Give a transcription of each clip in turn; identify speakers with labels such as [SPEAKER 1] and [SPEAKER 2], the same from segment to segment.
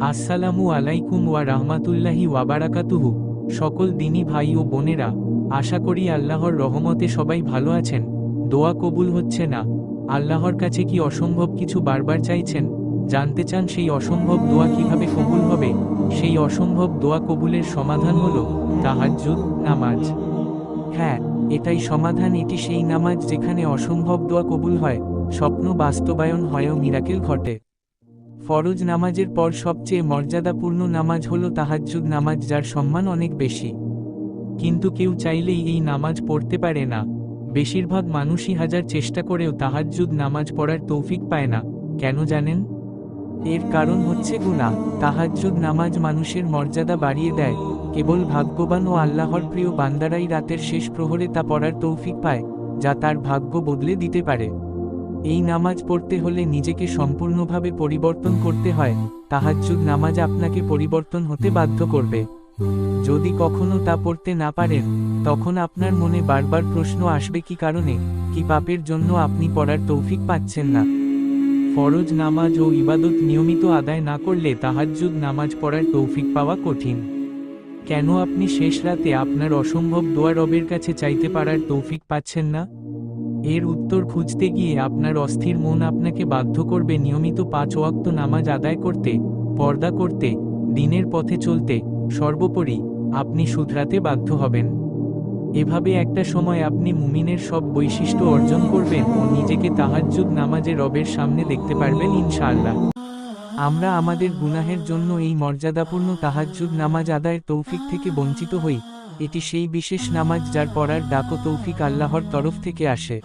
[SPEAKER 1] আসসালামু আলাইকুম ওয়া রাহমাতুল্লাহি ওয়া বারাকাতুহু। সকল দিনী ভাই ও বোনেরা, আশা করি আল্লাহর রহমতে সবাই ভালো আছেন। দোয়া কবুল হচ্ছে না, আল্লাহর কাছে কি অসম্ভব কিছু বারবার চাইছেন? জানতে চান সেই অসম্ভব দোয়া কিভাবে কবুল হবে? সেই অসম্ভব দোয়া কবুলের সমাধান হলো তাহাজ্জুদ নামাজ। হ্যাঁ, এটাই সমাধান। এটি সেই নামাজ যেখানে অসম্ভব দোয়া কবুল হয়, স্বপ্ন বাস্তবায়ন হয় ও মিরাকেল ঘটে। ফরজ নামাজের পর সবচেয়ে মর্যাদাপূর্ণ নামাজ হলো তাহাজ্জুদ নামাজ, যার সম্মান অনেক বেশি। কিন্তু কেউ চাইলেই এই নামাজ পড়তে পারে না। বেশিরভাগ মানুষই হাজার চেষ্টা করেও তাহাজ্জুদ নামাজ পড়ার তৌফিক পায় না। কেন জানেন? এর কারণ হচ্ছে গুনাহ। তাহাজ্জুদ নামাজ মানুষের মর্যাদা বাড়িয়ে দেয়। কেবল ভাগ্যবান ও আল্লাহর প্রিয় বান্দারাই রাতের শেষ প্রহরে তা পড়ার তৌফিক পায়, যা তার ভাগ্য বদলে দিতে পারে। এই নামাজ পড়তে হলে নিজেকে সম্পূর্ণভাবে পরিবর্তন করতে হয়। তাহাজ্জুদ নামাজ আপনাকে পরিবর্তন হতে বাধ্য করবে। যদি কখনো তা পড়তে না পারেন, তখন আপনার মনে বারবার প্রশ্ন আসবে, কি কারণে, কি পাপের জন্য আপনি পড়ার তৌফিক পাচ্ছেন না। ফরজ নামাজ ও ইবাদত নিয়মিত আদায় না করলে তাহাজ্জুদ নামাজ পড়ার তৌফিক পাওয়া কঠিন। কেন আপনি শেষ রাতে আপনার অসম্ভব দোয়া রবের কাছে চাইতে পারার তৌফিক পাচ্ছেন না? এর উত্তর খুঁজতে গিয়ে আপনার অস্থির মন আপনাকে বাধ্য করবে নিয়মিত 5 ওয়াক্ত নামাজ আদায় করতে, পর্দা করতে, দিনের পথে চলতে। সর্বোপরি, আপনি শুধরাতে বাধ্য হবেন। এভাবে একটা সময় আপনি মুমিনের সব বৈশিষ্ট্য অর্জন করবেন ও নিজেকে তাহাজ্জুদ নামাজে রবের সামনে দেখতে পারবেন ইনশাআল্লাহ। আমরা আমাদের গুনাহের জন্য এই মর্যাদাপূর্ণ তাহাজ্জুদ নামাজ আদায়ের তৌফিক থেকে বঞ্চিত হই। এটি সেই বিশেষ নামাজ যার পড়ার ডাক ও তৌফিক আল্লাহর তরফ থেকে আসে।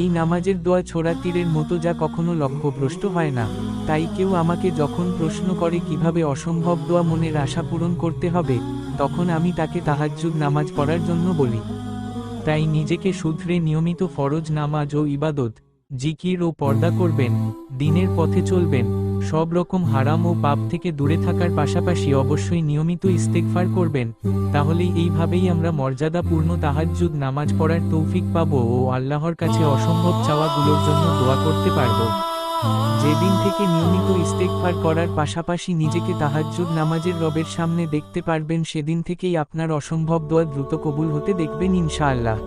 [SPEAKER 1] এই নামাজের দোয়া ছোড়া তীরের মতো, যা কখনো লক্ষ্যভ্রষ্ট হয় না। তাই কেউ আমাকে যখন প্রশ্ন করে কিভাবে অসম্ভব দোয়া মনের আশা পূরণ করতে হবে, তখন আমি তাকে তাহাজ্জুদ নামাজ পড়ার জন্য বলি। তাই নিজেকে শুধরে নিয়মিত ফরজ নামাজ ও ইবাদত, জিকির ও পর্দা করবেন, দিনের পথে চলবেন। সব রকম হারাম ও পাপ থেকে দূরে থাকার পাশাপাশি অবশ্যই নিয়মিত ইস্তেগফার করবেন। তাহলেই এইভাবেই আমরা মর্যাদাপূর্ণ তাহাজ্জুদ নামাজ পড়ার তৌফিক পাব ও আল্লাহর কাছে অসম্ভব চাওয়াগুলোর জন্য দোয়া করতে পারব। যেদিন থেকে নিয়মিত ইস্তেগফার করার পাশাপাশি নিজেকে তাহাজ্জুদ নামাজের রবের সামনে দেখতে পারবেন, সেদিন থেকেই আপনার অসম্ভব দোয়া দ্রুত কবুল হতে দেখবেন ইনশাআল্লাহ।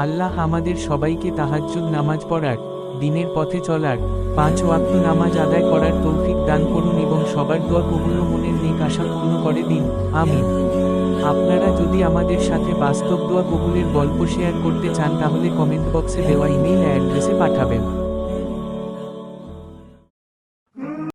[SPEAKER 1] আল্লাহ আমাদের সবাইকে তাহাজ্জুদ নামাজ পড়ার, দিনের পথে চলার, 5 ওয়াক্ত নামাজ আদায় করার তৌফিক দান করুন এবং সবার দোয়া কবুল ও মনের নেক আশা পূর্ণ করে দিন। আমিন। আপনারা যদি আমাদের সাথে বাস্তব দোয়া কবুলের গল্প শেয়ার করতে চান, তাহলে কমেন্ট বক্সে দেওয়া ইমেইল অ্যাড্রেসে পাঠাবেন।